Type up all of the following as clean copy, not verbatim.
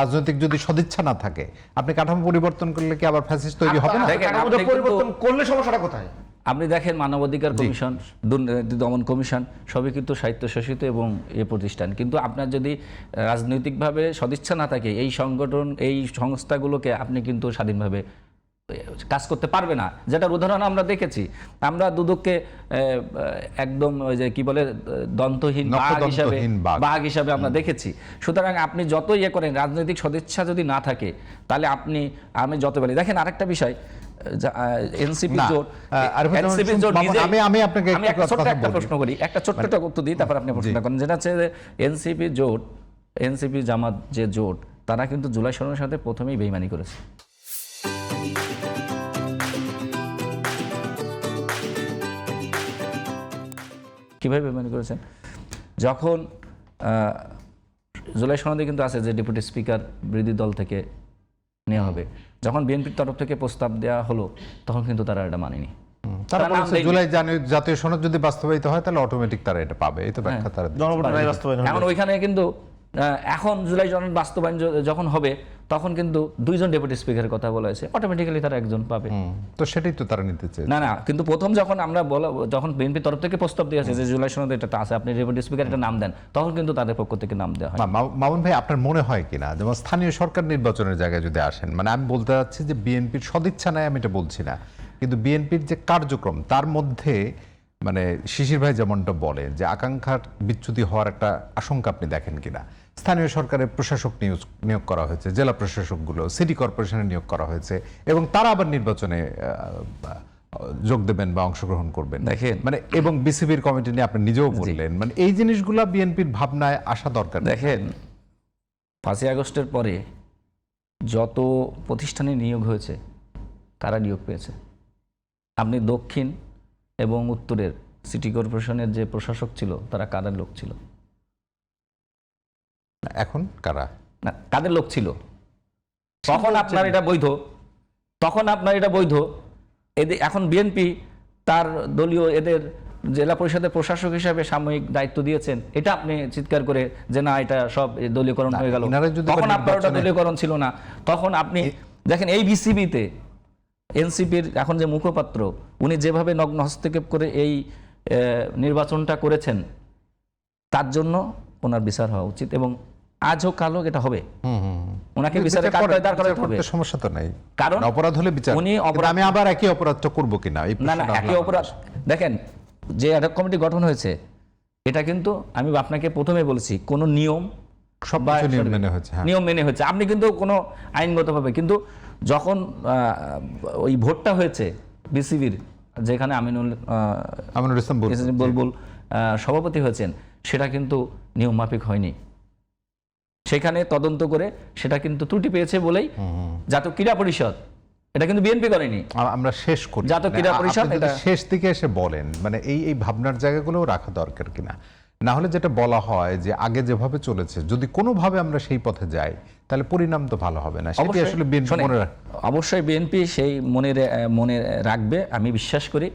রাজনৈতিক যদি সদিচ্ছা না থাকে, আপনি কাঠামো পরিবর্তন করলে কি আবার ফ্যাসিস্ট তৈরি হবে না? পরিবর্তন করলে সমস্যাটা কোথায়? আপনি দেখেন মানবাধিকার কমিশন, দুর্নীতি দমন কমিশন সবই কিন্তু স্বায়ত্তশাসিত এবং এ প্রতিষ্ঠান, কিন্তু আপনার যদি রাজনৈতিকভাবে সদিচ্ছা না থাকে এই সংগঠন এই সংস্থাগুলোকে আপনি কিন্তু স্বাধীনভাবে কাজ করতে পারবে না। যেটার উদাহরণ আমরা দেখেছি, আমরা দুদককে একদম ওই যে কি বলে দন্তহীন বাঘ হিসাবে আমরা দেখেছি। সুতরাং আপনি যত ইয়ে করেন, রাজনৈতিক সদিচ্ছা যদি না থাকে তাহলে আমি যত বলি, দেখেন আরেকটা বিষয়, এনসিপি জোট, আমি আপনাকে একটা প্রশ্ন করি, একটা ছোট্ট উত্তর দিই, তারপর আপনি প্রশ্ন করেন। যেটা হচ্ছে এনসিপি জামাত যে জোট, তারা কিন্তু জুলাই সনদের সাথে প্রথমেই বেইমানি করেছে। কিভাবে বেইমানি করেছেন? যখন জুলাই সনদে কিন্তু আছে যে ডেপুটি স্পিকার বিরোধী দল থেকে নেওয়া হবে, যখন বিএনপির তরফ থেকে প্রস্তাব দেওয়া হলো তখন কিন্তু তারা এটা মানেনি। তারা বলেছে জুলাই জাতীয় সনদ যদি বাস্তবায়িত হয় তাহলে অটোমেটিক তারা এটা পাবে, এই তো ব্যাখ্যা তারা দিচ্ছে। এখন ওইখানে কিন্তু এখন জুলাই সনদ বাস্তবায়ন যখন হবে তখন কিন্তু দুইজন ডেপুটি স্পিকারের কথা বলা হয়েছে, অটোমেটিক্যালি তারা একজন পাবে। তো সেটাই তো তারা নিতে চায় না, কিন্তু প্রথম যখন আমরা যখন বিএনপি তরফ থেকে প্রস্তাব দিয়েছে যে জুলাই সনদে এটা আছে, আপনি ডেপুটি স্পিকার এটা নাম দেন, তখন কিন্তু তাদের পক্ষ থেকে নাম দেওয়া হয়। মামুন ভাই, আপনার মনে হয় কিনা যেমন স্থানীয় সরকার নির্বাচনের জায়গায় যদি আসেন, মানে আমি বলতে চাচ্ছি যে বিএনপির সদিচ্ছা নাই, আমি এটা বলছি না, কিন্তু বিএনপির যে কার্যক্রম তার মধ্যে মানে শিশির ভাই যেমনটা বলে যে আকাঙ্ক্ষার বিচ্যুতি হওয়ার একটা আশঙ্কা আপনি দেখেন কিনা? স্থানীয় সরকারের প্রশাসক নিয়োগ করা হয়েছে, জেলা প্রশাসকগুলো সিটি কর্পোরেশনে নিয়োগ করা হয়েছে, এবং তারা আবার নির্বাচনে যোগ দেবেন বা অংশগ্রহণ করবেন, দেখেন মানে এবং বিসিবির কমিটি নিয়ে আপনি নিজেও বললেন, মানে এই জিনিসগুলো বিএনপির ভাবনায় আসা দরকার। দেখেন 5ই আগস্টের পরে যত প্রতিষ্ঠানে নিয়োগ হয়েছে কারা নিয়োগ পেয়েছে? আপনি দক্ষিণ এবং উত্তরের সিটি কর্পোরেশনের যে প্রশাসক ছিল তারা কাদের লোক ছিল? এখন কারা না, কাদের লোক ছিল? তখন আপনার এটা বৈধ, এখন বিএনপি তার দলীয় এদের জেলা পরিষদের প্রশাসক হিসাবে সাময়িক দায়িত্ব দিয়েছেন, এটা আপনি চিৎকার করে যে না এটা সব দলীয়করণ হয়ে গেল। তখন আপনার ওটা দলীয়করণ ছিল না। তখন আপনি দেখেন এই বিসিবিতে এনসিপির এখন যে মুখপাত্র, উনি যেভাবে নগ্ন হস্তক্ষেপ করে এই নির্বাচনটা করেছেন, তার জন্য ওনার বিচার হওয়া উচিত, এবং আজ হোক কাল হোক এটা হবে। ওনাকে বিচারে কাঠগড়ায় করাতে হবে, সমস্যা তো নাই, কারণ অপরাধ হলে বিচার। আমি আবার একই অপরাধটা করব কিনা? না, একই অপরাধ। দেখেন যে অ্যাডহক কমিটি গঠন হয়েছে, এটা কিন্তু আমি আপনাকে প্রথমে বলেছি কোন নিয়ম মেনে হয়েছে, আপনি কিন্তু কোনো আইনগতভাবে, কিন্তু যখন ওই ভোটটা হয়েছে বিসিবির, যেখানে আমিনুল ইসলাম বুলবুল সভাপতি হয়েছেন, সেটা কিন্তু নিয়ম মাফিক হয়নি। সেখানে তদন্ত করে সেটা কিন্তু ত্রুটি পেয়েছে বলেই জাতীয় ক্রীড়া পরিষদ, এটা কিন্তু বিএনপি করেনি, আমরা শেষ করি। জাতীয় ক্রীড়া পরিষদ শেষ দিকে এসে বলেন মানে এই ভাবনার জায়গাগুলো রাখা দরকার কিনা, না হলে যেটা বলা হয় যে আগে যেভাবে চলেছে যদি কোনোভাবে আমরা সেই পথে যাই তাহলে পরিণাম তো ভালো হবে না। সেটা আসলে বিএনপি অবশ্যই বিএনপি সেই মনে রাখবে, আমি বিশ্বাস করি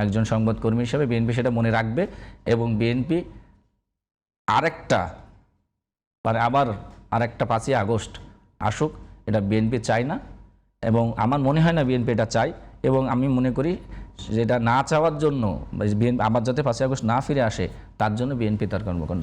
একজন সংবাদকর্মী হিসেবে বিএনপি সেটা মনে রাখবে, এবং বিএনপি আবার আরেকটা 5ই আগস্ট আসুক, এটা বিএনপি চায় না, এবং আমার মনে হয় না বিএনপি এটা চায়, এবং আমি মনে করি যেটা না চাওয়ার জন্য আবার যাতে 5ই আগস্ট না ফিরে আসে তার জন্য বিএনপি তার কর্মকাণ্ড